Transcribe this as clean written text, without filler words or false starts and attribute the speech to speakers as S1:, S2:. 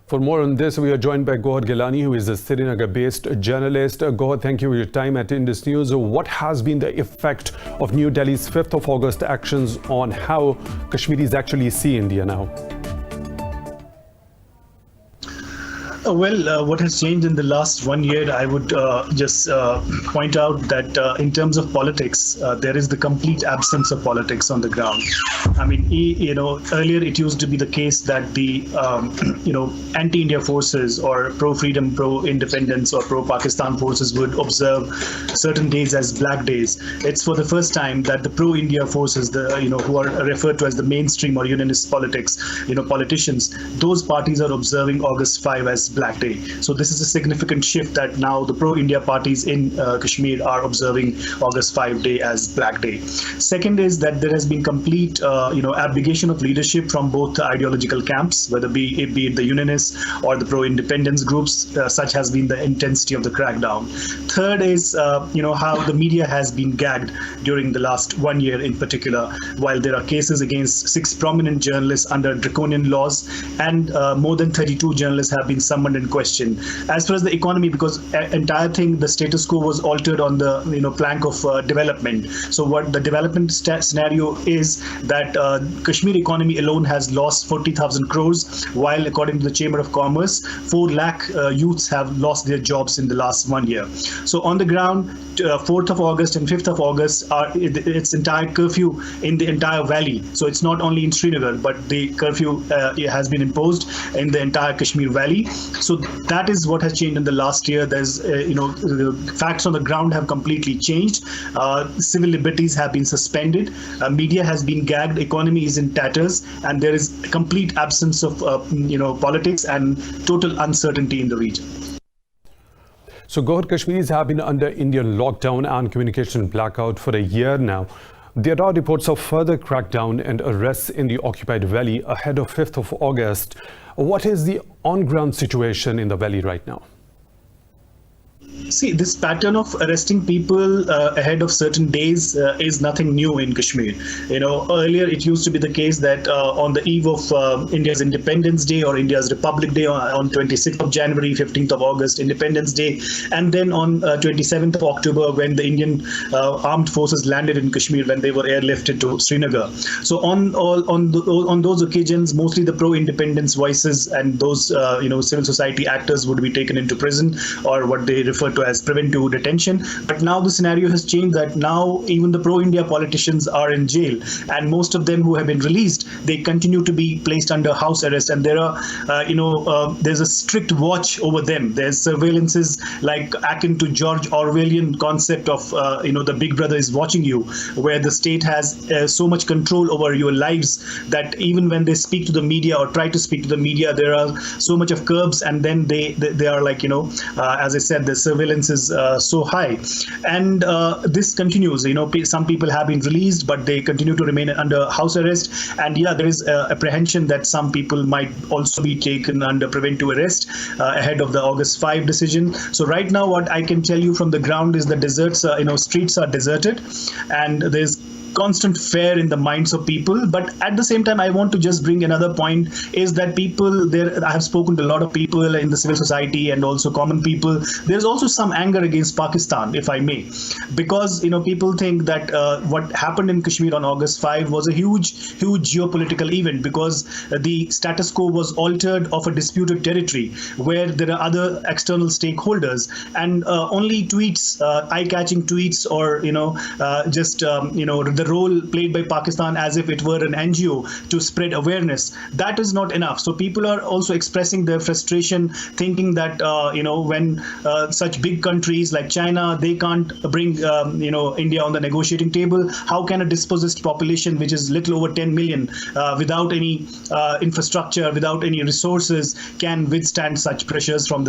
S1: For more on this, we are joined by Gowhar Geelani, who is a Srinagar-based journalist. Gowhar, thank you for your time at Indus News. What has been the effect of New Delhi's 5th of August actions on how Kashmiris actually see India now?
S2: Well, what has changed in the last 1 year, I would just point out that in terms of politics, there is the complete absence of politics on the ground. I mean, earlier it used to be the case that the, anti-India forces or pro-freedom, pro-independence or pro-Pakistan forces would observe certain days as black days. It's for the first time that the pro-India forces, who are referred to as the mainstream or unionist politics, politicians, those parties are observing August 5 as Black Day. So this is a significant shift that now the pro-India parties in Kashmir are observing August 5 day as Black Day. Second is that there has been complete, abdication of leadership from both the ideological camps, whether be it the unionists or the pro-independence groups. Such has been the intensity of the crackdown. Third is, how the media has been gagged during the last 1 year in particular, while there are cases against 6 prominent journalists under draconian laws, and more than 32 journalists have been summoned in question. As far as the economy, because entire thing, the status quo was altered on the plank of development. So what the development scenario is that Kashmir economy alone has lost 40,000 crores, while according to the Chamber of Commerce, 4 lakh youths have lost their jobs in the last 1 year. So on the ground, 4th of August and 5th of August are its entire curfew in the entire valley. So it's not only in Srinagar, but the curfew has been imposed in the entire Kashmir valley. So that is what has changed in the last year. There's, the facts on the ground have completely changed. Civil liberties have been suspended. Media has been gagged. Economy is in tatters, and there is a complete absence of, politics and total uncertainty in the region.
S1: So, Gowhar, Kashmiris have been under Indian lockdown and communication blackout for a year now. There are reports of further crackdown and arrests in the occupied valley ahead of 5th of August. What is the on-ground situation in the valley right now?
S2: See, this pattern of arresting people ahead of certain days is nothing new in Kashmir. Earlier it used to be the case that on the eve of India's Independence Day or India's Republic Day on 26th of January, 15th of August, Independence Day, and then on 27th of October when the Indian armed forces landed in Kashmir when they were airlifted to Srinagar. So on those occasions, mostly the pro-independence voices and those civil society actors would be taken into prison, or what they refer to as preventive detention. But now the scenario has changed, that now even the pro-India politicians are in jail, and most of them who have been released, they continue to be placed under house arrest, and there are there's a strict watch over them. There's surveillances like akin to George Orwellian concept of the big brother is watching you, where the state has so much control over your lives that even when they speak to the media or try to speak to the media, there are so much of curbs, and then they are like, as I said, the surveillance is so high, and this continues. Some people have been released, but they continue to remain under house arrest, and there is apprehension that some people might also be taken under preventive arrest ahead of the August 5 decision. So right now, what I can tell you from the ground is the streets are deserted, and there's constant fear in the minds of people. But at the same time, I want to just bring another point, is that people there, I have spoken to a lot of people in the civil society and also common people. There's also some anger against Pakistan, if I may, because people think that what happened in Kashmir on August 5 was a huge geopolitical event, because the status quo was altered of a disputed territory where there are other external stakeholders, and only tweets, eye-catching tweets, or the role played by Pakistan as if it were an NGO to spread awareness, that is not enough. So people are also expressing their frustration, thinking that when such big countries like China, they can't bring India on the negotiating table, how can a dispossessed population which is little over 10 million without any infrastructure, without any resources, can withstand such pressures from the